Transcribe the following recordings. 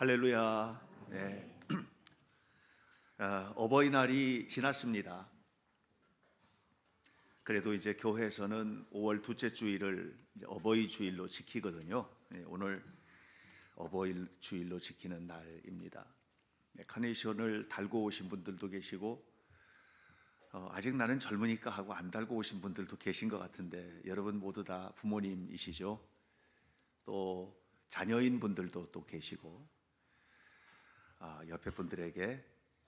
할렐루야. 네. 어버이날이 지났습니다. 그래도 이제 교회에서는 5월 둘째 주일을 이제 어버이 주일로 지키거든요. 네, 오늘 어버이 주일로 지키는 날입니다. 네, 카네이션을 달고 오신 분들도 계시고 아직 나는 젊으니까 하고 안 달고 오신 분들도 계신 것 같은데 여러분 모두 다 부모님이시죠. 또 자녀인 분들도 또 계시고 옆에 분들에게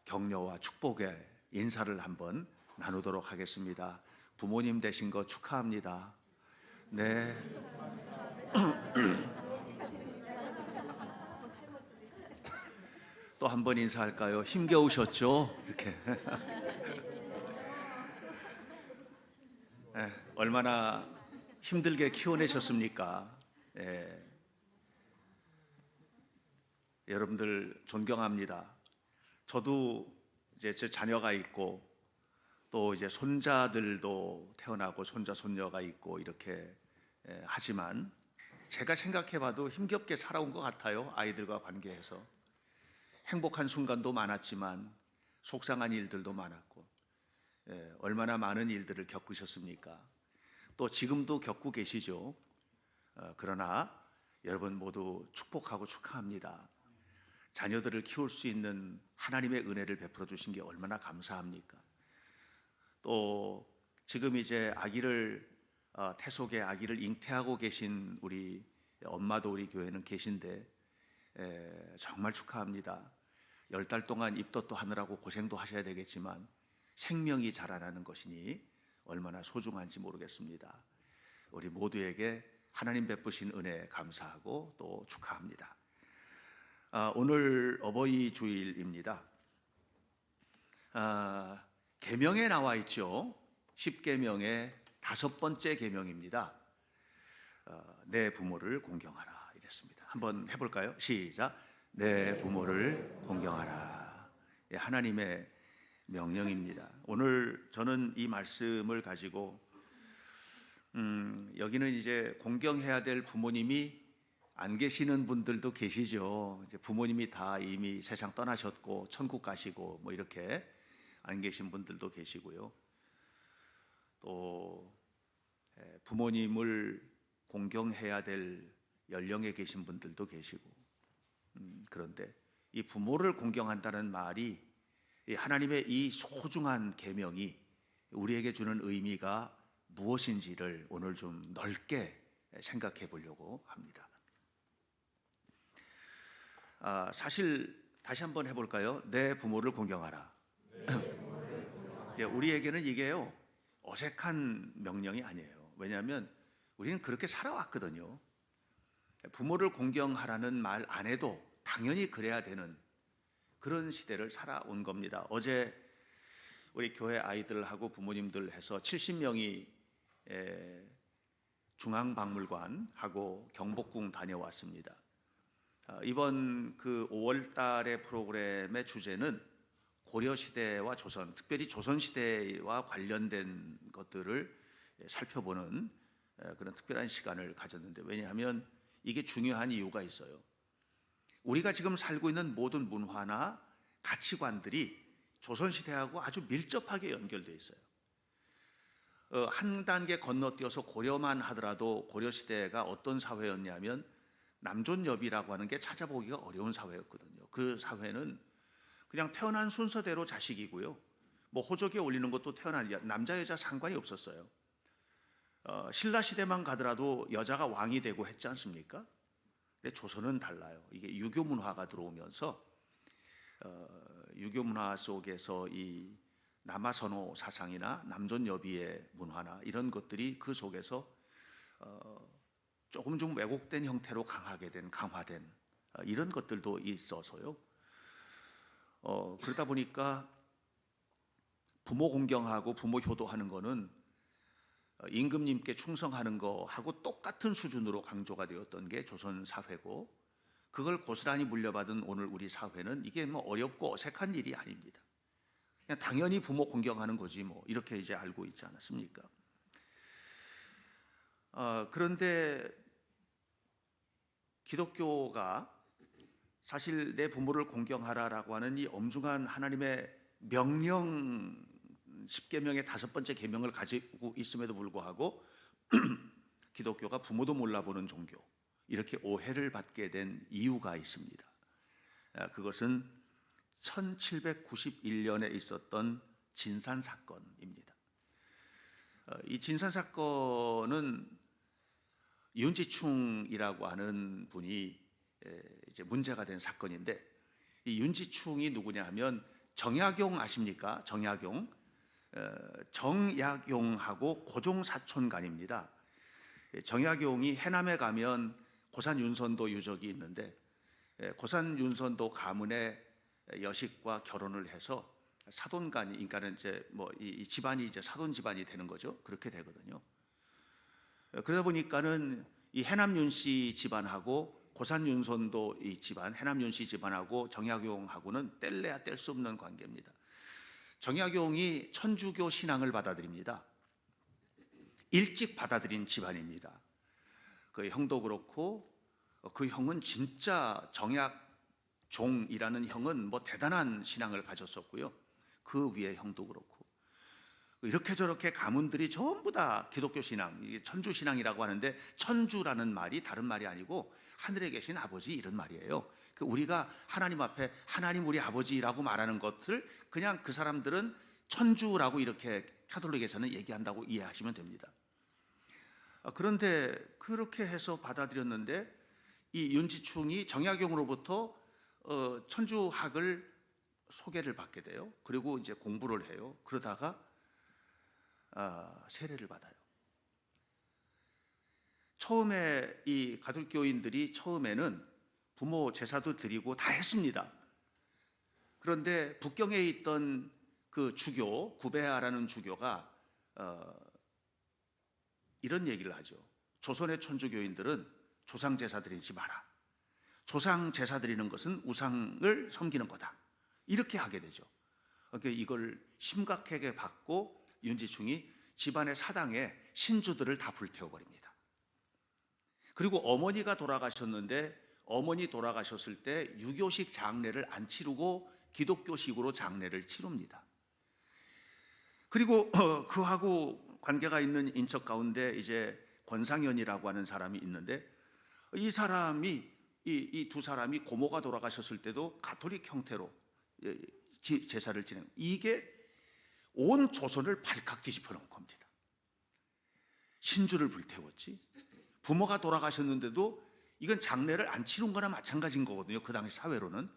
격려와 축복의 인사를 한번 나누도록 하겠습니다. 부모님 되신 거 축하합니다. 네. 또 한 번 인사할까요? 힘겨우셨죠? 이렇게. 얼마나 힘들게 키워내셨습니까? 여러분들 존경합니다. 저도 이제 제 자녀가 있고 또 이제 손자들도 태어나고 손자 손녀가 있고 이렇게 하지만 제가 생각해봐도 힘겹게 살아온 것 같아요. 아이들과 관계해서 행복한 순간도 많았지만 속상한 일들도 많았고 얼마나 많은 일들을 겪으셨습니까? 또 지금도 겪고 계시죠. 그러나 여러분 모두 축복하고 축하합니다. 자녀들을 키울 수 있는 하나님의 은혜를 베풀어 주신 게 얼마나 감사합니까? 또 지금 이제 아기를 태속의 아기를 잉태하고 계신 우리 엄마도 우리 교회는 계신데 정말 축하합니다. 10달 동안 입덧도 하느라고 고생도 하셔야 되겠지만 생명이 자라나는 것이니 얼마나 소중한지 모르겠습니다. 우리 모두에게 하나님 베푸신 은혜 감사하고 또 축하합니다. 오늘 어버이 주일입니다. 계명에 나와 있죠. 10계명의 5번째 계명입니다. 내 부모를 공경하라 이랬습니다. 한번 해볼까요? 시작. 내 부모를 공경하라. 하나님의 명령입니다. 오늘 저는 이 말씀을 가지고 여기는 이제 공경해야 될 부모님이 안 계시는 분들도 계시죠. 이제 부모님이 다 이미 세상 떠나셨고 천국 가시고 뭐 이렇게 안 계신 분들도 계시고요. 또 부모님을 공경해야 될 연령에 계신 분들도 계시고 그런데 이 부모를 공경한다는 말이 하나님의 이 소중한 계명이 우리에게 주는 의미가 무엇인지를 오늘 좀 넓게 생각해 보려고 합니다. 사실 다시 한번 해볼까요? 내 부모를 공경하라. 우리에게는 이게요 어색한 명령이 아니에요. 왜냐하면 우리는 그렇게 살아왔거든요. 부모를 공경하라는 말 안 해도 당연히 그래야 되는 그런 시대를 살아온 겁니다. 어제 우리 교회 아이들하고 부모님들 해서 70명이 중앙박물관하고 경복궁 다녀왔습니다. 이번 그 5월 달의 프로그램의 주제는 고려시대와 조선, 특별히 조선시대와 관련된 것들을 살펴보는 그런 특별한 시간을 가졌는데 왜냐하면 이게 중요한 이유가 있어요. 우리가 지금 살고 있는 모든 문화나 가치관들이 조선시대하고 아주 밀접하게 연결되어 있어요. 한 단계 건너뛰어서 고려만 하더라도 고려시대가 어떤 사회였냐면 남존여비라고 하는 게 찾아보기가 어려운 사회였거든요. 그 사회는 그냥 태어난 순서대로 자식이고요. 뭐 호적에 올리는 것도 태어난 남자 여자 상관이 없었어요. 신라 시대만 가더라도 여자가 왕이 되고 했지 않습니까? 근데 조선은 달라요. 이게 유교 문화가 들어오면서 유교 문화 속에서 이 남아선호 사상이나 남존여비의 문화나 이런 것들이 그 속에서 조금 좀 왜곡된 형태로 강화된 이런 것들도 있어서요. 그러다 보니까 부모 공경하고 부모 효도하는 거는 임금님께 충성하는 거하고 똑같은 수준으로 강조가 되었던 게 조선 사회고 그걸 고스란히 물려받은 오늘 우리 사회는 이게 뭐 어렵고 어색한 일이 아닙니다. 그냥 당연히 부모 공경하는 거지 뭐 이렇게 이제 알고 있지 않았습니까? 그런데 기독교가 사실 내 부모를 공경하라라고 하는 이 엄중한 하나님의 명령 10계명의 5번째 계명을 가지고 있음에도 불구하고 기독교가 부모도 몰라보는 종교, 이렇게 오해를 받게 된 이유가 있습니다. 그것은 1791년에 있었던 진산 사건입니다. 이 진산 사건은 윤지충이라고 하는 분이 이제 문제가 된 사건인데, 이 윤지충이 누구냐 하면 정약용 아십니까? 정약용하고 고종 사촌간입니다. 정약용이 해남에 가면 고산 윤선도 유적이 있는데, 고산 윤선도 가문의 여식과 결혼을 해서 사돈간이, 그러니까는 이제 이 집안이 이제 사돈 집안이 되는 거죠. 그렇게 되거든요. 그러다 보니까는 이 해남 윤씨 집안하고 고산 윤선도 이 집안, 해남 윤씨 집안하고 정약용하고는 뗄래야 뗄 수 없는 관계입니다. 정약용이 천주교 신앙을 받아들입니다. 일찍 받아들인 집안입니다. 그 형도 그렇고, 그 형은 진짜 정약종이라는 형은 대단한 신앙을 가졌었고요. 그 위에 형도 그렇고, 이렇게 저렇게 가문들이 전부 다 기독교 신앙, 이게 천주 신앙이라고 하는데, 천주라는 말이 다른 말이 아니고 하늘에 계신 아버지 이런 말이에요. 우리가 하나님 앞에 하나님 우리 아버지라고 말하는 것을 그냥 그 사람들은 천주라고 이렇게 가톨릭에서는 얘기한다고 이해하시면 됩니다. 그런데 그렇게 해서 받아들였는데, 이 윤지충이 정약용으로부터 천주학을 소개를 받게 돼요. 그리고 이제 공부를 해요. 그러다가 세례를 받아요. 처음에 이 가톨교인들이 처음에는 부모 제사도 드리고 다 했습니다. 그런데 북경에 있던 그 주교, 구베아라는 주교가 이런 얘기를 하죠. 조선의 천주교인들은 조상 제사 드리지 마라. 조상 제사 드리는 것은 우상을 섬기는 거다. 이렇게 하게 되죠. 그러니까 이걸 심각하게 받고 윤지충이 집안의 사당에 신주들을 다 불태워버립니다. 그리고 어머니가 돌아가셨는데, 어머니 돌아가셨을 때 유교식 장례를 안 치르고 기독교식으로 장례를 치릅니다. 그리고 그하고 관계가 있는 인척 가운데 이제 권상현이라고 하는 사람이 있는데, 이 사람이 이 두 사람이 고모가 돌아가셨을 때도 가톨릭 형태로 제사를 지내는, 이게 온 조선을 발칵 뒤집어 놓은 겁니다. 신주를 불태웠지, 부모가 돌아가셨는데도 이건 장례를 안 치른 거나 마찬가지인 거거든요. 그 당시 사회로는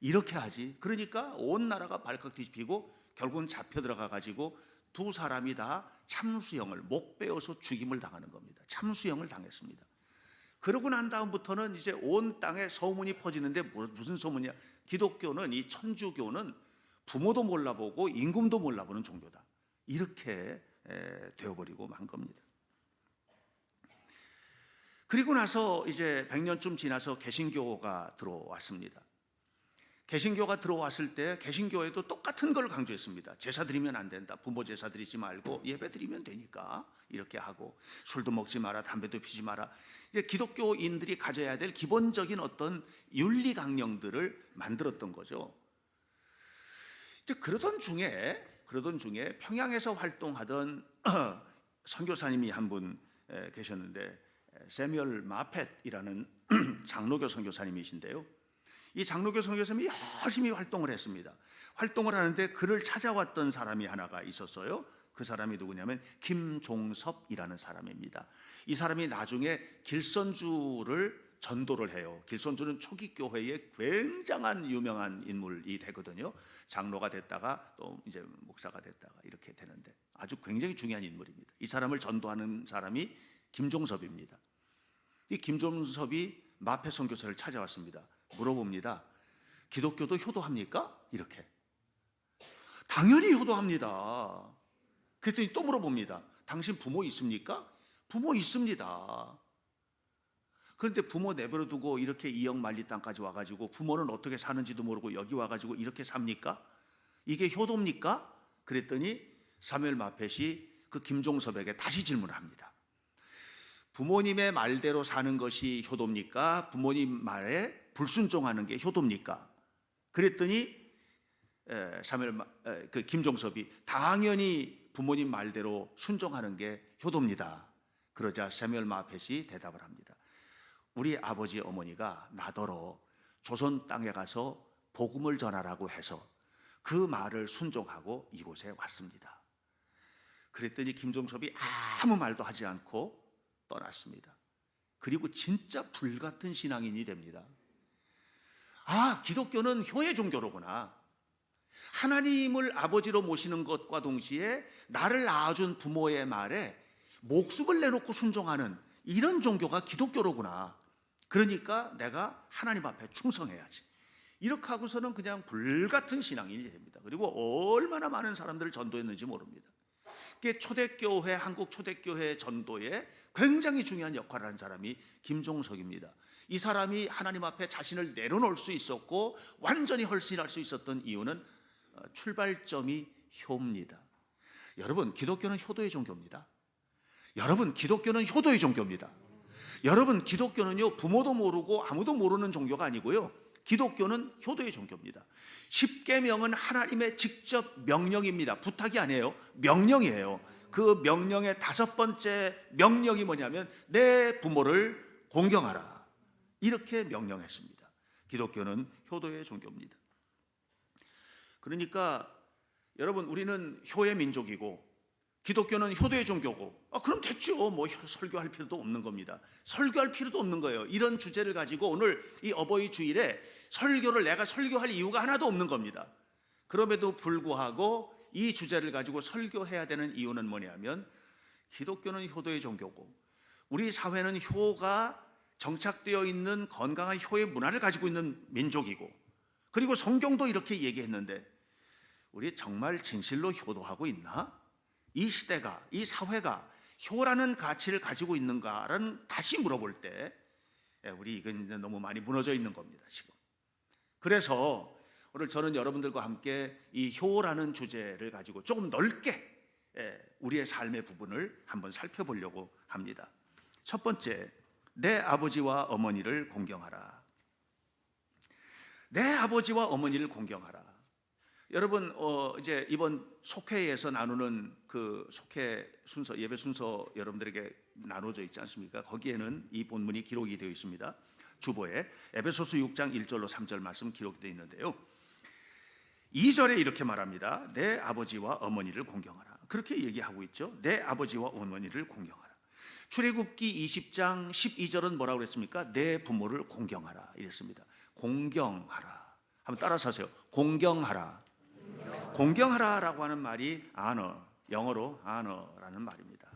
이렇게 하지. 그러니까 온 나라가 발칵 뒤집히고 결국은 잡혀 들어가 가지고 두 사람이 다 참수형을, 목 베어서 죽임을 당하는 겁니다. 참수형을 당했습니다. 그러고 난 다음부터는 이제 온 땅에 소문이 퍼지는데, 무슨 소문이야? 기독교는, 이 천주교는 부모도 몰라보고 임금도 몰라보는 종교다. 이렇게 되어버리고 만 겁니다. 그리고 나서 이제 100년쯤 지나서 개신교가 들어왔습니다. 개신교가 들어왔을 때 개신교에도 똑같은 걸 강조했습니다. 제사 드리면 안 된다. 부모 제사 드리지 말고 예배 드리면 되니까 이렇게 하고, 술도 먹지 마라, 담배도 피지 마라. 이제 기독교인들이 가져야 될 기본적인 어떤 윤리 강령들을 만들었던 거죠. 이제 그러던 중에 평양에서 활동하던 선교사님이 한 분 계셨는데, 세뮤얼 마펫이라는 장로교 선교사님이신데요. 이 장로교 선교사님이 열심히 활동을 했습니다. 활동을 하는데 그를 찾아왔던 사람이 하나가 있었어요. 그 사람이 누구냐면 김종섭이라는 사람입니다. 이 사람이 나중에 길선주를 전도를 해요. 길선주는 초기 교회의 굉장한 유명한 인물이 되거든요. 장로가 됐다가 또 이제 목사가 됐다가 이렇게 되는데 아주 굉장히 중요한 인물입니다. 이 사람을 전도하는 사람이 김종섭입니다. 이 김종섭이 마페 선교사를 찾아왔습니다. 물어봅니다. 기독교도 효도합니까? 이렇게. 당연히 효도합니다. 그랬더니 또 물어봅니다. 당신 부모 있습니까? 부모 있습니다. 그런데 부모 내버려 두고 이렇게 이역 만리 땅까지 와가지고 부모는 어떻게 사는지도 모르고 여기 와가지고 이렇게 삽니까? 이게 효도입니까? 그랬더니 사무엘 마펫이 그 김종섭에게 다시 질문을 합니다. 부모님의 말대로 사는 것이 효도입니까? 부모님 말에 불순종하는 게 효도입니까? 그랬더니 김종섭이 당연히 부모님 말대로 순종하는 게 효도입니다. 그러자 사무엘 마펫이 대답을 합니다. 우리 아버지 어머니가 나더러 조선 땅에 가서 복음을 전하라고 해서 그 말을 순종하고 이곳에 왔습니다. 그랬더니 김종섭이 아무 말도 하지 않고 떠났습니다. 그리고 진짜 불같은 신앙인이 됩니다. 아, 기독교는 효의 종교로구나. 하나님을 아버지로 모시는 것과 동시에 나를 낳아준 부모의 말에 목숨을 내놓고 순종하는 이런 종교가 기독교로구나. 그러니까 내가 하나님 앞에 충성해야지. 이렇게 하고서는 그냥 불같은 신앙인이 됩니다. 그리고 얼마나 많은 사람들을 전도했는지 모릅니다. 그게 초대교회, 한국 초대교회 전도에 굉장히 중요한 역할을 한 사람이 김종석입니다. 이 사람이 하나님 앞에 자신을 내려놓을 수 있었고 완전히 헌신할 수 있었던 이유는 출발점이 효입니다. 여러분, 기독교는 효도의 종교입니다. 여러분, 기독교는 효도의 종교입니다. 여러분, 기독교는요, 부모도 모르고 아무도 모르는 종교가 아니고요, 기독교는 효도의 종교입니다. 십계명은 하나님의 직접 명령입니다. 부탁이 아니에요. 명령이에요. 그 명령의 5번째 명령이 뭐냐면 내 부모를 공경하라. 이렇게 명령했습니다. 기독교는 효도의 종교입니다. 그러니까 여러분, 우리는 효의 민족이고 기독교는 효도의 종교고, 그럼 됐죠. 뭐 설교할 필요도 없는 겁니다. 설교할 필요도 없는 거예요. 이런 주제를 가지고 오늘 이 어버이 주일에 설교를 내가 설교할 이유가 하나도 없는 겁니다. 그럼에도 불구하고 이 주제를 가지고 설교해야 되는 이유는 뭐냐면 기독교는 효도의 종교고 우리 사회는 효가 정착되어 있는 건강한 효의 문화를 가지고 있는 민족이고, 그리고 성경도 이렇게 얘기했는데 우리 정말 진실로 효도하고 있나? 이 시대가, 이 사회가 효라는 가치를 가지고 있는가라는 다시 물어볼 때 우리 이건 너무 많이 무너져 있는 겁니다, 지금. 그래서 오늘 저는 여러분들과 함께 이 효라는 주제를 가지고 조금 넓게 우리의 삶의 부분을 한번 살펴보려고 합니다. 첫 번째, 내 아버지와 어머니를 공경하라. 내 아버지와 어머니를 공경하라. 여러분, 이제 이번 속회에서 나누는 그 속회 순서, 예배 순서 여러분들에게 나눠져 있지 않습니까? 거기에는 이 본문이 기록이 되어 있습니다. 주보에 에베소서 6장 1절로 3절 말씀 기록이 되어 있는데요, 2절에 이렇게 말합니다. 내 아버지와 어머니를 공경하라. 그렇게 얘기하고 있죠. 내 아버지와 어머니를 공경하라. 출애굽기 20장 12절은 뭐라고 그랬습니까? 내 부모를 공경하라 이랬습니다. 공경하라. 한번 따라서 하세요. 공경하라. 공경하라라고 하는 말이 honor, 영어로 honor라는 말입니다.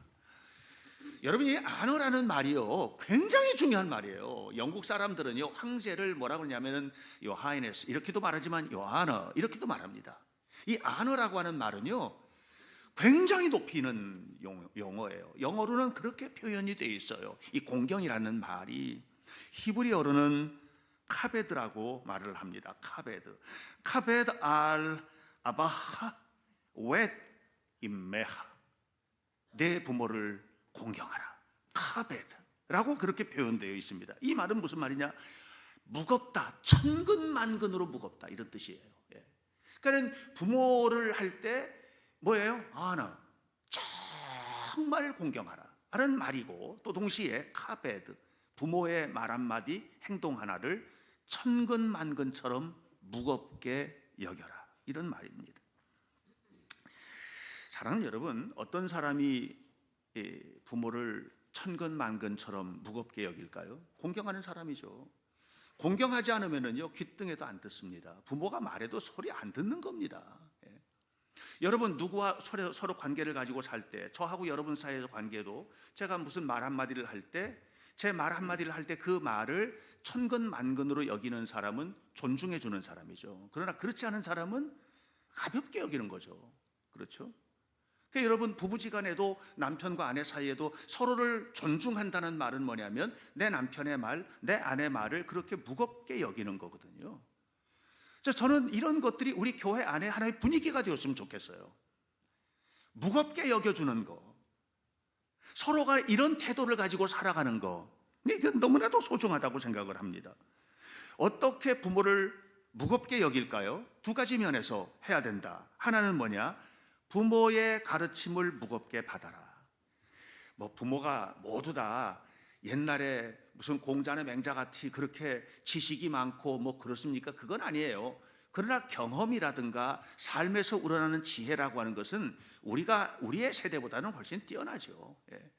여러분, 이 honor라는 말이요, 굉장히 중요한 말이에요. 영국 사람들은요, 황제를 뭐라고 하냐면은 Your Highness 이렇게도 말하지만 Your Honor 이렇게도 말합니다. 이 honor라고 하는 말은요, 굉장히 높이는 용어예요. 영어로는 그렇게 표현이 되어 있어요. 이 공경이라는 말이 히브리어로는 카베드라고 말을 합니다. 카베드 알 아바하 웻 임메하. 내 부모를 공경하라. 카베드라고 그렇게 표현되어 있습니다. 이 말은 무슨 말이냐? 무겁다, 천근만근으로 무겁다, 이런 뜻이에요. 그러니까 부모를 할 때 뭐예요? 나 정말 공경하라 라는 말이고, 또 동시에 카베드, 부모의 말 한마디, 행동 하나를 천근만근처럼 무겁게 여겨라, 이런 말입니다. 사랑하는 여러분, 어떤 사람이 부모를 천근만근처럼 무겁게 여길까요? 공경하는 사람이죠. 공경하지 않으면요, 귓등에도 안 듣습니다. 부모가 말해도 소리 안 듣는 겁니다. 여러분, 누구와 서로 관계를 가지고 살 때, 저하고 여러분 사이의 관계도 제가 무슨 말 한마디를 할 때, 제 말 한마디를 할 때 그 말을 천근만근으로 여기는 사람은 존중해 주는 사람이죠. 그러나 그렇지 않은 사람은 가볍게 여기는 거죠. 그렇죠? 그러니까 여러분, 부부지간에도 남편과 아내 사이에도 서로를 존중한다는 말은 뭐냐면 내 남편의 말, 내 아내 말을 그렇게 무겁게 여기는 거거든요. 저는 이런 것들이 우리 교회 안에 하나의 분위기가 되었으면 좋겠어요. 무겁게 여겨주는 거, 서로가 이런 태도를 가지고 살아가는 거, 이건 너무나도 소중하다고 생각을 합니다. 어떻게 부모를 무겁게 여길까요? 두 가지 면에서 해야 된다. 하나는 뭐냐? 부모의 가르침을 무겁게 받아라. 뭐 부모가 모두 다 옛날에 무슨 공자나 맹자같이 그렇게 지식이 많고 뭐 그렇습니까? 그건 아니에요. 그러나 경험이라든가 삶에서 우러나는 지혜라고 하는 것은 우리의 세대보다는 훨씬 뛰어나죠. 예.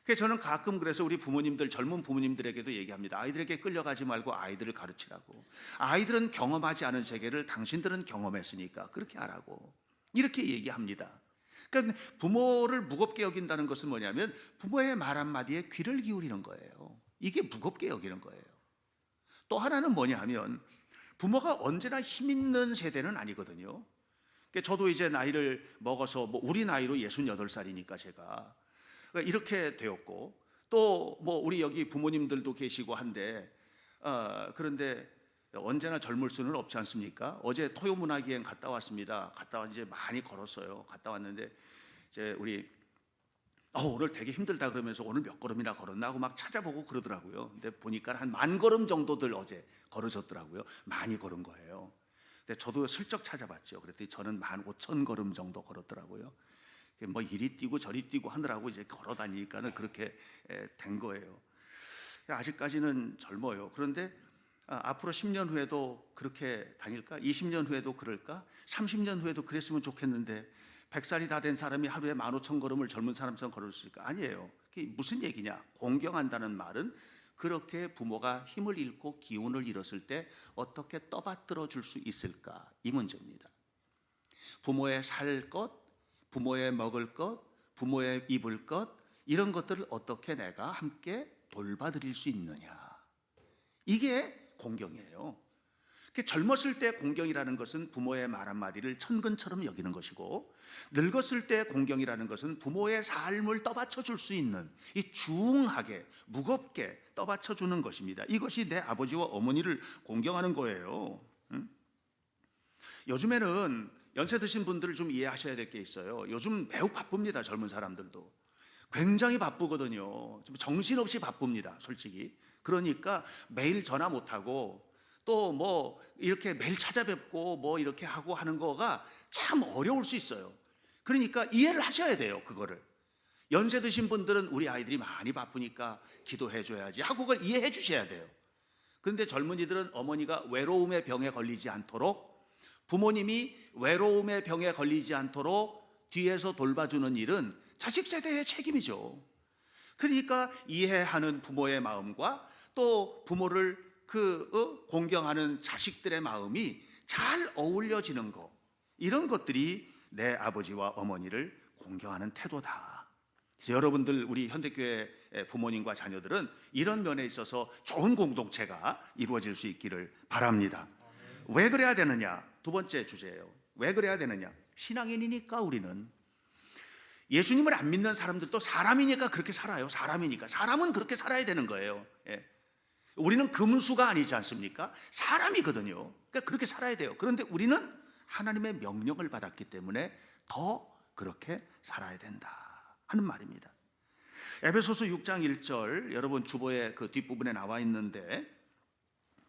그래서 저는 가끔 그래서 우리 부모님들, 젊은 부모님들에게도 얘기합니다. 아이들에게 끌려가지 말고 아이들을 가르치라고. 아이들은 경험하지 않은 세계를 당신들은 경험했으니까 그렇게 하라고. 이렇게 얘기합니다. 그러니까 부모를 무겁게 여긴다는 것은 뭐냐면 부모의 말 한마디에 귀를 기울이는 거예요. 이게 무겁게 여기는 거예요. 또 하나는 뭐냐 하면 부모가 언제나 힘 있는 세대는 아니거든요. 그러니까 저도 이제 나이를 먹어서 뭐 우리 나이로 68살이니까 제가 이렇게 되었고 또 뭐 우리 여기 부모님들도 계시고 한데 그런데 언제나 젊을 수는 없지 않습니까? 어제 토요문화기행 갔다 왔습니다. 갔다 와 이제 많이 걸었어요. 갔다 왔는데 이제 우리 오늘 되게 힘들다 그러면서 오늘 몇 걸음이나 걸었나 하고 막 찾아보고 그러더라고요. 근데 보니까 한 10,000걸음 정도들 어제 걸으셨더라고요. 많이 걸은 거예요. 근데 저도 슬쩍 찾아봤죠. 그랬더니 저는 15,000걸음 정도 걸었더라고요. 뭐 이리 뛰고 저리 뛰고 하느라고 이제 걸어 다니니까는 그렇게 된 거예요. 아직까지는 젊어요. 그런데 앞으로 10년 후에도 그렇게 다닐까? 20년 후에도 그럴까? 30년 후에도 그랬으면 좋겠는데 100살이 다 된 사람이 하루에 15,000걸음을 젊은 사람처럼 걸을 수 있을까? 아니에요. 그게 무슨 얘기냐? 공경한다는 말은 그렇게 부모가 힘을 잃고 기운을 잃었을 때 어떻게 떠받들어 줄 수 있을까? 이 문제입니다. 부모의 살 것, 부모의 먹을 것, 부모의 입을 것, 이런 것들을 어떻게 내가 함께 돌봐드릴 수 있느냐. 이게 공경이에요. 젊었을 때 공경이라는 것은 부모의 말 한마디를 천근처럼 여기는 것이고, 늙었을 때 공경이라는 것은 부모의 삶을 떠받쳐 줄 수 있는 이 중하게 무겁게 떠받쳐 주는 것입니다. 이것이 내 아버지와 어머니를 공경하는 거예요. 요즘에는 연세 드신 분들을 좀 이해하셔야 될 게 있어요. 요즘 매우 바쁩니다. 젊은 사람들도 굉장히 바쁘거든요. 좀 정신없이 바쁩니다, 솔직히. 그러니까 매일 전화 못하고 또 뭐 이렇게 매일 찾아뵙고 뭐 이렇게 하고 하는 거가 참 어려울 수 있어요. 그러니까 이해를 하셔야 돼요, 그거를. 연세 드신 분들은 우리 아이들이 많이 바쁘니까 기도해 줘야지 하고 그걸 이해해 주셔야 돼요. 그런데 젊은이들은 어머니가 외로움의 병에 걸리지 않도록, 부모님이 외로움의 병에 걸리지 않도록 뒤에서 돌봐주는 일은 자식 세대의 책임이죠. 그러니까 이해하는 부모의 마음과 또 부모를 공경하는 자식들의 마음이 잘 어울려지는 것, 이런 것들이 내 아버지와 어머니를 공경하는 태도다. 그래서 여러분들 우리 현대교회 부모님과 자녀들은 이런 면에 있어서 좋은 공동체가 이루어질 수 있기를 바랍니다. 왜 그래야 되느냐? 두 번째 주제예요. 왜 그래야 되느냐? 신앙인이니까. 우리는 예수님을 안 믿는 사람들도 사람이니까 그렇게 살아요. 사람이니까. 사람은 그렇게 살아야 되는 거예요. 예. 우리는 금수가 아니지 않습니까? 사람이거든요. 그러니까 그렇게 살아야 돼요. 그런데 우리는 하나님의 명령을 받았기 때문에 더 그렇게 살아야 된다 하는 말입니다. 에베소서 6장 1절, 여러분 주보의 그 뒷부분에 나와 있는데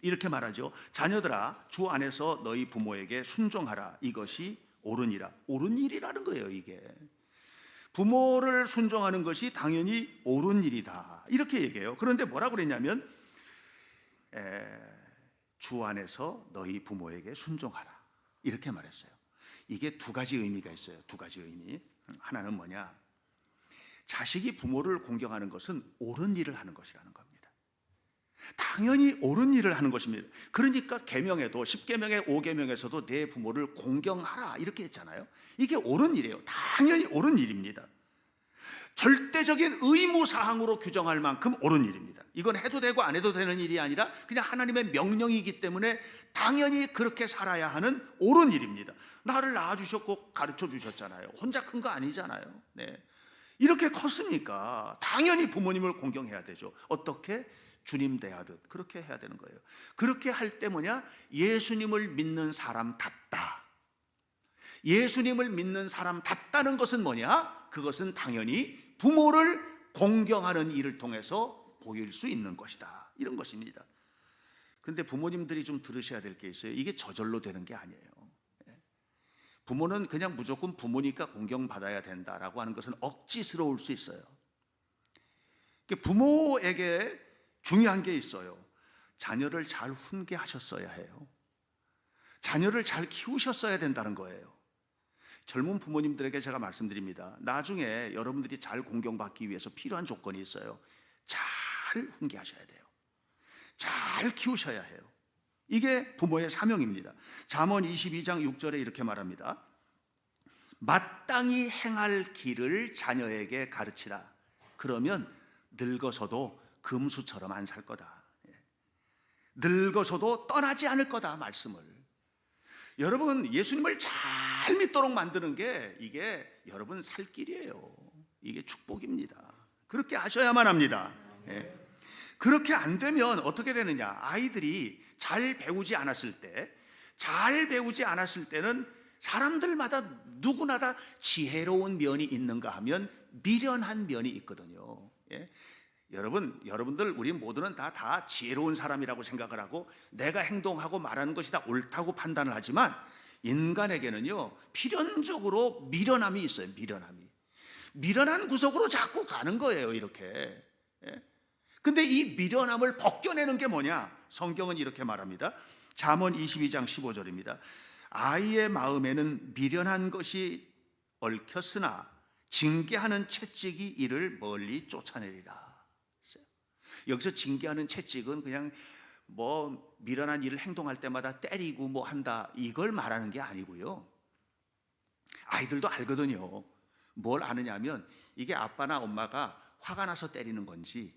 이렇게 말하죠. 자녀들아, 주 안에서 너희 부모에게 순종하라. 이것이 옳으니라. 옳은 일이라는 거예요. 이게 부모를 순종하는 것이 당연히 옳은 일이다, 이렇게 얘기해요. 그런데 뭐라고 그랬냐면 주 안에서 너희 부모에게 순종하라, 이렇게 말했어요. 이게 두 가지 의미가 있어요. 두 가지 의미. 하나는 뭐냐? 자식이 부모를 공경하는 것은 옳은 일을 하는 것이라는 겁니다. 당연히 옳은 일을 하는 것입니다. 그러니까 계명에도 10계명의 5계명에서도 내 부모를 공경하라 이렇게 했잖아요. 이게 옳은 일이에요. 당연히 옳은 일입니다. 절대적인 의무사항으로 규정할 만큼 옳은 일입니다. 이건 해도 되고 안 해도 되는 일이 아니라 그냥 하나님의 명령이기 때문에 당연히 그렇게 살아야 하는 옳은 일입니다. 나를 낳아주셨고 가르쳐 주셨잖아요. 혼자 큰 거 아니잖아요. 네. 이렇게 컸으니까 당연히 부모님을 공경해야 되죠. 어떻게? 주님 대하듯 그렇게 해야 되는 거예요. 그렇게 할 때 뭐냐? 예수님을 믿는 사람답다. 예수님을 믿는 사람답다는 것은 뭐냐? 그것은 당연히 부모를 공경하는 일을 통해서 보일 수 있는 것이다, 이런 것입니다. 근데 부모님들이 좀 들으셔야 될 게 있어요. 이게 저절로 되는 게 아니에요. 부모는 그냥 무조건 부모니까 공경받아야 된다라고 하는 것은 억지스러울 수 있어요. 부모에게 중요한 게 있어요. 자녀를 잘 훈계하셨어야 해요. 자녀를 잘 키우셨어야 된다는 거예요. 젊은 부모님들에게 제가 말씀드립니다. 나중에 여러분들이 잘 공경받기 위해서 필요한 조건이 있어요. 잘 훈계하셔야 돼요. 잘 키우셔야 해요. 이게 부모의 사명입니다. 잠언 22장 6절에 이렇게 말합니다. 마땅히 행할 길을 자녀에게 가르치라. 그러면 늙어서도 금수처럼 안 살 거다. 늙어서도 떠나지 않을 거다. 말씀을. 여러분, 예수님을 잘 믿도록 만드는 게 이게 여러분 살 길이에요. 이게 축복입니다. 그렇게 하셔야만 합니다. 그렇게 안 되면 어떻게 되느냐? 아이들이 잘 배우지 않았을 때는 사람들마다 누구나 다 지혜로운 면이 있는가 하면 미련한 면이 있거든요. 여러분들 우리 모두는 다 지혜로운 사람이라고 생각을 하고 내가 행동하고 말하는 것이 다 옳다고 판단을 하지만 인간에게는요 필연적으로 미련함이 있어요. 미련한 구석으로 자꾸 가는 거예요. 이렇게. 근데 이 미련함을 벗겨내는 게 뭐냐? 성경은 이렇게 말합니다. 잠언 22장 15절입니다. 아이의 마음에는 미련한 것이 얽혔으나 징계하는 채찍이 이를 멀리 쫓아내리라. 여기서 징계하는 채찍은 그냥 미련한 일을 행동할 때마다 때리고 한다 이걸 말하는 게 아니고요. 아이들도 알거든요. 뭘 아느냐면 이게 아빠나 엄마가 화가 나서 때리는 건지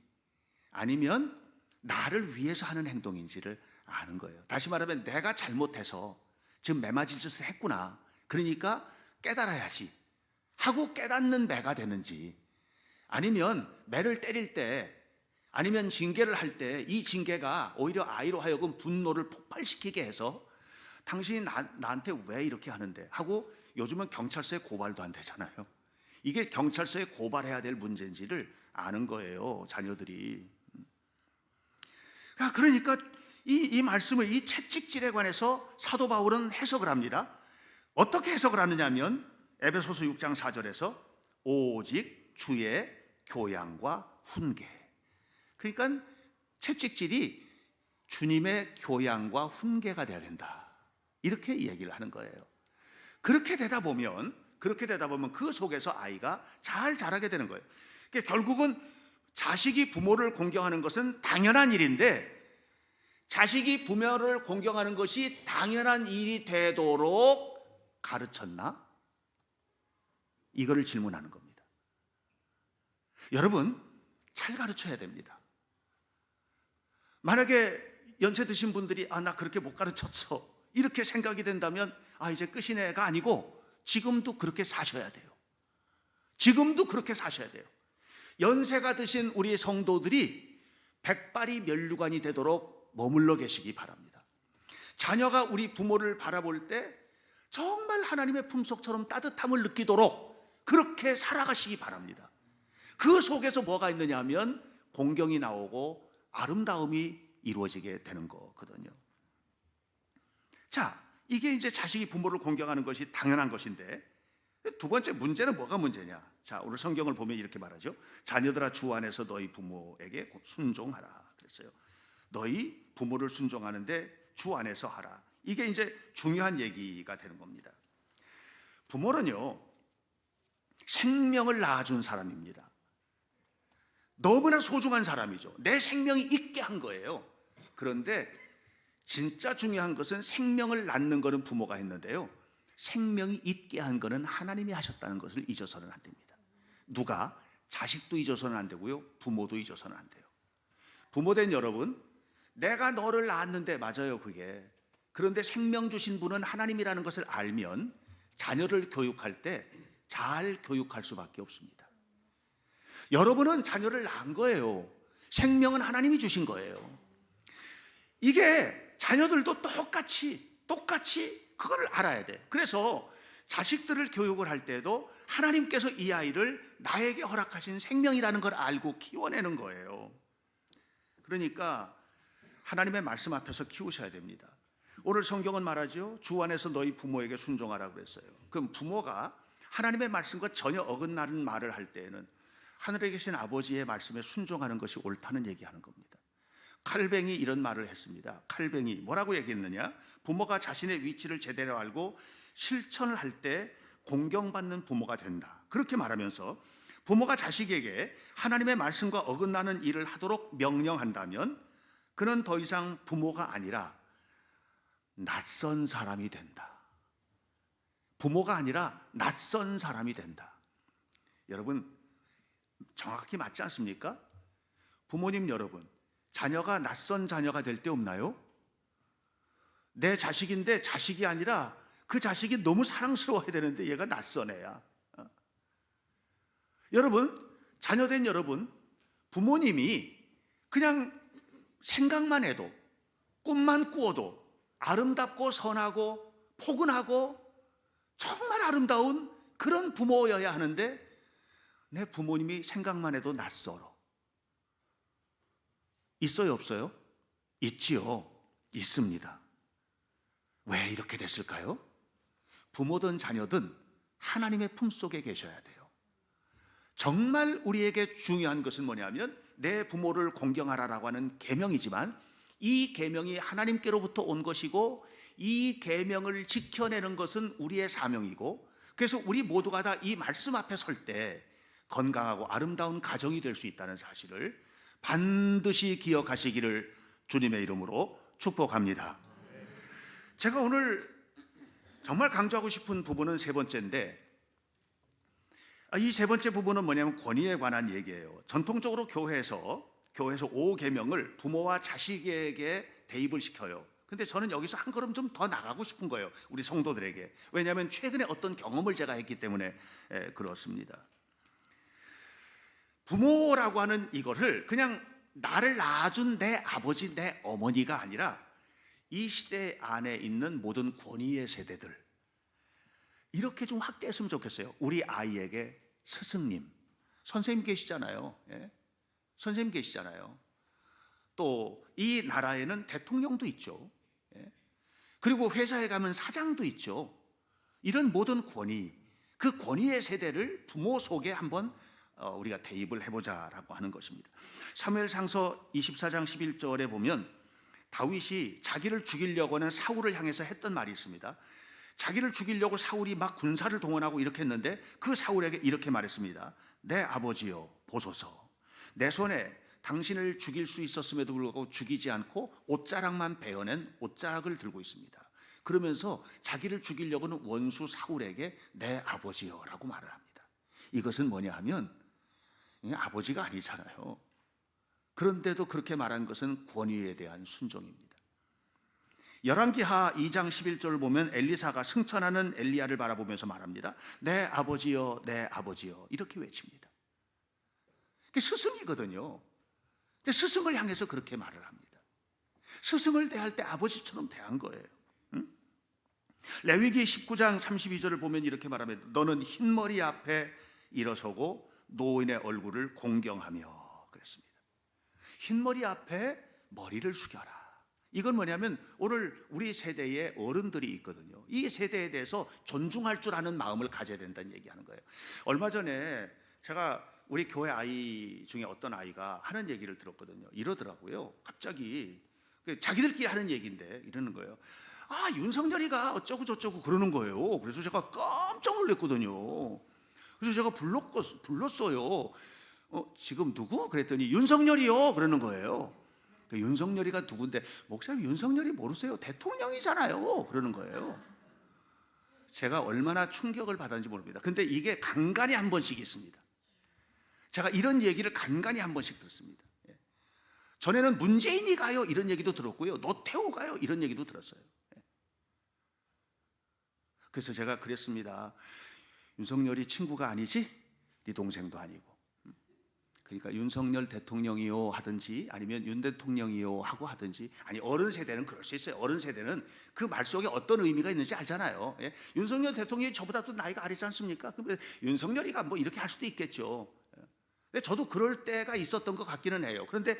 아니면 나를 위해서 하는 행동인지를 아는 거예요. 다시 말하면 내가 잘못해서 지금 매맞을 짓을 했구나. 그러니까 깨달아야지 하고 깨닫는 매가 되는지 아니면 매를 때릴 때 아니면 징계를 할 때 이 징계가 오히려 아이로 하여금 분노를 폭발시키게 해서 당신이 나한테 왜 이렇게 하는데 하고 요즘은 경찰서에 고발도 안 되잖아요. 이게 경찰서에 고발해야 될 문제인지를 아는 거예요. 자녀들이. 그러니까 이 말씀을 이 채찍질에 관해서 사도 바울은 해석을 합니다. 어떻게 해석을 하느냐면 에베소서 6장 4절에서 오직 주의 교양과 훈계. 그러니까 채찍질이 주님의 교양과 훈계가 돼야 된다. 이렇게 얘기를 하는 거예요. 그렇게 되다 보면 그 속에서 아이가 잘 자라게 되는 거예요. 그러니까 결국은 자식이 부모를 공경하는 것은 당연한 일인데 자식이 부모를 공경하는 것이 당연한 일이 되도록 가르쳤나? 이거를 질문하는 겁니다. 여러분, 잘 가르쳐야 됩니다. 만약에 연세 드신 분들이 나 그렇게 못 가르쳤어 이렇게 생각이 된다면 이제 끝이네가 아니고 지금도 그렇게 사셔야 돼요. 연세가 드신 우리 성도들이 백발이 면류관이 되도록 머물러 계시기 바랍니다. 자녀가 우리 부모를 바라볼 때 정말 하나님의 품속처럼 따뜻함을 느끼도록 그렇게 살아가시기 바랍니다. 그 속에서 뭐가 있느냐 하면 공경이 나오고 아름다움이 이루어지게 되는 거거든요. 자, 이게 이제 자식이 부모를 공경하는 것이 당연한 것인데 두 번째 문제는 뭐가 문제냐? 자, 오늘 성경을 보면 이렇게 말하죠. 자녀들아 주 안에서 너희 부모에게 순종하라 그랬어요. 너희 부모를 순종하는데 주 안에서 하라. 이게 이제 중요한 얘기가 되는 겁니다. 부모는요 생명을 낳아준 사람입니다. 너무나 소중한 사람이죠. 내 생명이 있게 한 거예요. 그런데 진짜 중요한 것은 생명을 낳는 것은 부모가 했는데요 생명이 있게 한 것은 하나님이 하셨다는 것을 잊어서는 안 됩니다. 누가? 자식도 잊어서는 안 되고요 부모도 잊어서는 안 돼요. 부모된 여러분, 내가 너를 낳았는데 맞아요 그게. 그런데 생명 주신 분은 하나님이라는 것을 알면 자녀를 교육할 때 잘 교육할 수밖에 없습니다. 여러분은 자녀를 낳은 거예요. 생명은 하나님이 주신 거예요. 이게 자녀들도 똑같이 그걸 알아야 돼. 그래서 자식들을 교육을 할 때도 하나님께서 이 아이를 나에게 허락하신 생명이라는 걸 알고 키워내는 거예요. 그러니까 하나님의 말씀 앞에서 키우셔야 됩니다. 오늘 성경은 말하죠. 주 안에서 너희 부모에게 순종하라고 그랬어요. 그럼 부모가 하나님의 말씀과 전혀 어긋나는 말을 할 때에는 하늘에 계신 아버지의 말씀에 순종하는 것이 옳다는 얘기하는 겁니다. 칼뱅이 이런 말을 했습니다. 칼뱅이 뭐라고 얘기했느냐? 부모가 자신의 위치를 제대로 알고 실천을 할 때 공경받는 부모가 된다. 그렇게 말하면서 부모가 자식에게 하나님의 말씀과 어긋나는 일을 하도록 명령한다면 그는 더 이상 부모가 아니라 낯선 사람이 된다. 부모가 아니라 낯선 사람이 된다. 여러분, 정확히 맞지 않습니까? 부모님 여러분, 자녀가 낯선 자녀가 될 때 없나요? 내 자식인데 자식이 아니라 그 자식이 너무 사랑스러워야 되는데 얘가 낯선 애야. 여러분, 자녀된 여러분, 부모님이 그냥 생각만 해도, 꿈만 꾸어도 아름답고 선하고 포근하고 정말 아름다운 그런 부모여야 하는데 내 부모님이 생각만 해도 낯설어. 있어요, 없어요? 있지요. 있습니다. 왜 이렇게 됐을까요? 부모든 자녀든 하나님의 품속에 계셔야 돼요. 정말 우리에게 중요한 것은 뭐냐면 내 부모를 공경하라라고 하는 계명이지만 이 계명이 하나님께로부터 온 것이고 이 계명을 지켜내는 것은 우리의 사명이고, 그래서 우리 모두가 다 이 말씀 앞에 설 때 건강하고 아름다운 가정이 될 수 있다는 사실을 반드시 기억하시기를 주님의 이름으로 축복합니다. 제가 오늘 정말 강조하고 싶은 부분은 세 번째인데, 이 세 번째 부분은 뭐냐면 권위에 관한 얘기예요. 전통적으로 교회에서 5계명을 부모와 자식에게 대입을 시켜요. 근데 저는 여기서 한 걸음 좀 더 나가고 싶은 거예요, 우리 성도들에게. 왜냐하면 최근에 어떤 경험을 제가 했기 때문에 그렇습니다. 부모라고 하는 이거를 그냥 나를 낳아준 내 아버지, 내 어머니가 아니라 이 시대 안에 있는 모든 권위의 세대들, 이렇게 좀 확대했으면 좋겠어요. 우리 아이에게 스승님, 선생님 계시잖아요. 예? 선생님 계시잖아요. 또 이 나라에는 대통령도 있죠. 예? 그리고 회사에 가면 사장도 있죠. 이런 모든 권위, 그 권위의 세대를 부모 속에 한번 우리가 대입을 해보자라고 하는 것입니다. 사무엘상서 24장 11절에 보면 다윗이 자기를 죽이려고 하는 사울을 향해서 했던 말이 있습니다. 자기를 죽이려고 사울이 막 군사를 동원하고 이렇게 했는데 그 사울에게 이렇게 말했습니다. 내 아버지여 보소서, 내 손에 당신을 죽일 수 있었음에도 불구하고 죽이지 않고 옷자락만 베어낸 옷자락을 들고 있습니다. 그러면서 자기를 죽이려고는 원수 사울에게 내 아버지여 라고 말을 합니다. 이것은 뭐냐 하면 아버지가 아니잖아요. 그런데도 그렇게 말한 것은 권위에 대한 순종입니다. 열왕기하 2장 11절을 보면 엘리사가 승천하는 엘리야를 바라보면서 말합니다. 내 아버지여, 내 아버지여, 이렇게 외칩니다. 그게 스승이거든요. 근데 스승을 향해서 그렇게 말을 합니다. 스승을 대할 때 아버지처럼 대한 거예요. 레위기 19장 32절을 보면 이렇게 말합니다. 너는 흰머리 앞에 일어서고 노인의 얼굴을 공경하며, 그랬습니다. 흰머리 앞에 머리를 숙여라. 이건 뭐냐면 오늘 우리 세대에 어른들이 있거든요. 이 세대에 대해서 존중할 줄 아는 마음을 가져야 된다는 얘기하는 거예요. 얼마 전에 제가 우리 교회 아이 중에 어떤 아이가 하는 얘기를 들었거든요. 이러더라고요. 갑자기 자기들끼리 하는 얘기인데 이러는 거예요. 아, 윤석열이가 어쩌고 저쩌고 그러는 거예요. 그래서 제가 깜짝 놀랐거든요. 그래서 제가 불렀어요. 지금 누구? 그랬더니 윤석열이요 그러는 거예요. 윤석열이가 누군데? 목사님 윤석열이 모르세요? 대통령이잖아요 그러는 거예요. 제가 얼마나 충격을 받았는지 모릅니다. 근데 이게 간간히 한 번씩 있습니다. 제가 이런 얘기를 간간히 한 번씩 듣습니다. 전에는 문재인이 가요 이런 얘기도 들었고요, 노태우 가요 이런 얘기도 들었어요. 그래서 제가 그랬습니다. 윤석열이 친구가 아니지? 네 동생도 아니고. 그러니까 윤석열 대통령이요 하든지 아니면 윤 대통령이요 하고 하든지, 아니 어른 세대는 그럴 수 있어요. 어른 세대는 그 말 속에 어떤 의미가 있는지 알잖아요. 예? 윤석열 대통령이 저보다도 나이가 아리지 않습니까? 그러면 윤석열이가 뭐 이렇게 할 수도 있겠죠. 근데 저도 그럴 때가 있었던 것 같기는 해요. 그런데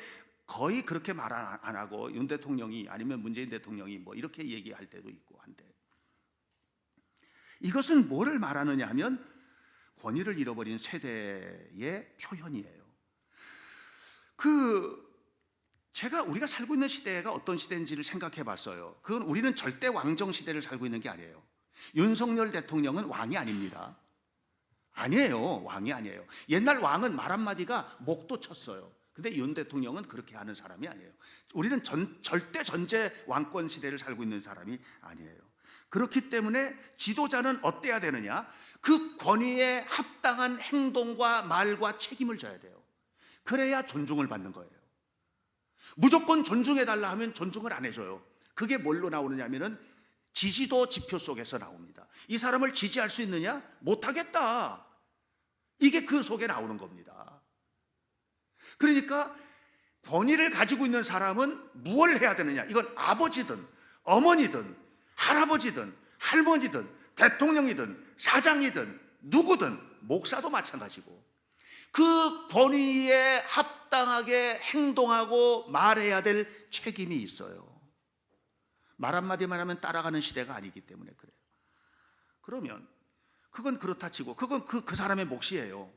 거의 그렇게 말 안 하고 윤 대통령이 아니면 문재인 대통령이 뭐 이렇게 얘기할 때도 있고 한데, 이것은 뭐를 말하느냐 하면 권위를 잃어버린 세대의 표현이에요. 우리가 살고 있는 시대가 어떤 시대인지를 생각해 봤어요. 그건 우리는 절대 왕정 시대를 살고 있는 게 아니에요. 윤석열 대통령은 왕이 아닙니다. 아니에요. 왕이 아니에요. 옛날 왕은 말 한마디가 목도 쳤어요. 근데 윤 대통령은 그렇게 하는 사람이 아니에요. 우리는 절대 전제 왕권 시대를 살고 있는 사람이 아니에요. 그렇기 때문에 지도자는 어때야 되느냐? 그 권위에 합당한 행동과 말과 책임을 져야 돼요. 그래야 존중을 받는 거예요. 무조건 존중해달라 하면 존중을 안 해줘요. 그게 뭘로 나오느냐 하면은 지지도 지표 속에서 나옵니다. 이 사람을 지지할 수 있느냐? 못하겠다. 이게 그 속에 나오는 겁니다. 그러니까 권위를 가지고 있는 사람은 무엇을 해야 되느냐? 이건 아버지든 어머니든 할아버지든 할머니든 대통령이든 사장이든 누구든 목사도 마찬가지고 그 권위에 합당하게 행동하고 말해야 될 책임이 있어요. 말 한마디만 하면 따라가는 시대가 아니기 때문에 그래요. 그러면 그건 그렇다 치고 그건 그 사람의 몫이에요.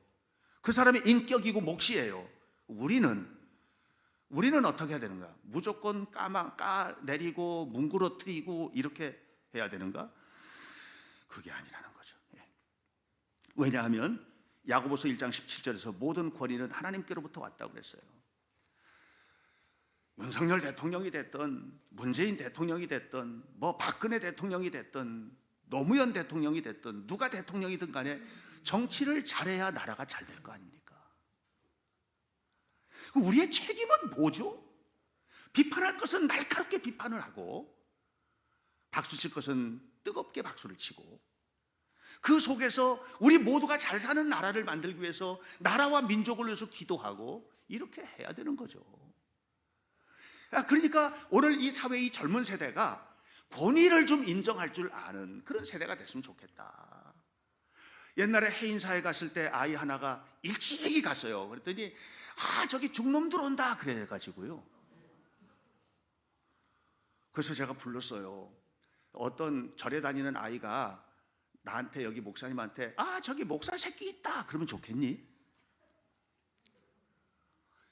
그 사람의 인격이고 몫이에요. 우리는 어떻게 해야 되는가? 무조건 까내리고 뭉그러뜨리고 이렇게 해야 되는가? 그게 아니라는 거죠. 왜냐하면 야고보서 1장 17절에서 모든 권위는 하나님께로부터 왔다고 그랬어요. 윤석열 대통령이 됐든 문재인 대통령이 됐든 뭐 박근혜 대통령이 됐든 노무현 대통령이 됐든 누가 대통령이든 간에 정치를 잘해야 나라가 잘 될 거 아닙니까? 우리의 책임은 뭐죠? 비판할 것은 날카롭게 비판을 하고 박수 칠 것은 뜨겁게 박수를 치고 그 속에서 우리 모두가 잘 사는 나라를 만들기 위해서 나라와 민족을 위해서 기도하고 이렇게 해야 되는 거죠. 그러니까 오늘 이 사회의 젊은 세대가 권위를 좀 인정할 줄 아는 그런 세대가 됐으면 좋겠다. 옛날에 해인사에 갔을 때 아이 하나가 일찍이 갔어요. 그랬더니 저기 중놈 들어온다 그래가지고요. 그래서 제가 불렀어요. 어떤 절에 다니는 아이가 나한테 여기 목사님한테 저기 목사 새끼 있다 그러면 좋겠니?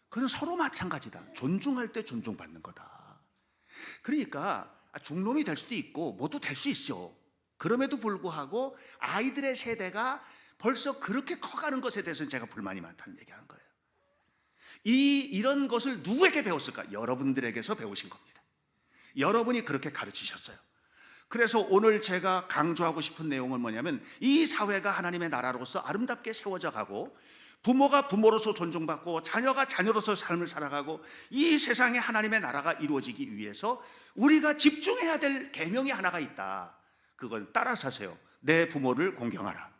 그건 서로 마찬가지다. 존중할 때 존중받는 거다. 그러니까 중놈이 될 수도 있고 뭐도 될 수 있어. 그럼에도 불구하고 아이들의 세대가 벌써 그렇게 커가는 것에 대해서는 제가 불만이 많다는 얘기하는 거예요. 이런 것을 누구에게 배웠을까? 여러분들에게서 배우신 겁니다. 여러분이 그렇게 가르치셨어요. 그래서 오늘 제가 강조하고 싶은 내용은 뭐냐면 이 사회가 하나님의 나라로서 아름답게 세워져 가고 부모가 부모로서 존중받고 자녀가 자녀로서 삶을 살아가고 이 세상에 하나님의 나라가 이루어지기 위해서 우리가 집중해야 될 계명이 하나가 있다. 그건 따라 사세요. 내 부모를 공경하라.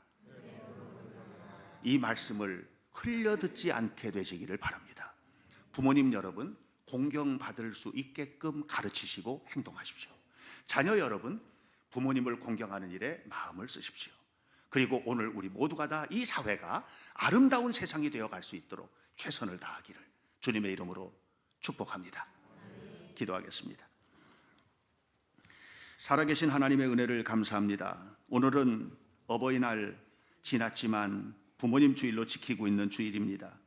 이 말씀을 흘려듣지 않게 되시기를 바랍니다. 부모님 여러분, 공경받을 수 있게끔 가르치시고 행동하십시오. 자녀 여러분, 부모님을 공경하는 일에 마음을 쓰십시오. 그리고 오늘 우리 모두가 다 이 사회가 아름다운 세상이 되어갈 수 있도록 최선을 다하기를 주님의 이름으로 축복합니다. 기도하겠습니다. 살아계신 하나님의 은혜를 감사합니다. 오늘은 어버이날 지났지만 부모님 주일로 지키고 있는 주일입니다.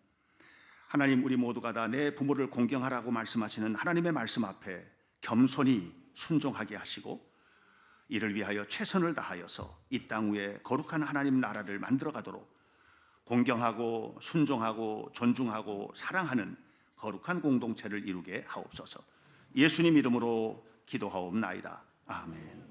하나님, 우리 모두가 다 내 부모를 공경하라고 말씀하시는 하나님의 말씀 앞에 겸손히 순종하게 하시고 이를 위하여 최선을 다하여서 이 땅 위에 거룩한 하나님 나라를 만들어 가도록 공경하고 순종하고 존중하고 사랑하는 거룩한 공동체를 이루게 하옵소서. 예수님 이름으로 기도하옵나이다. 아멘.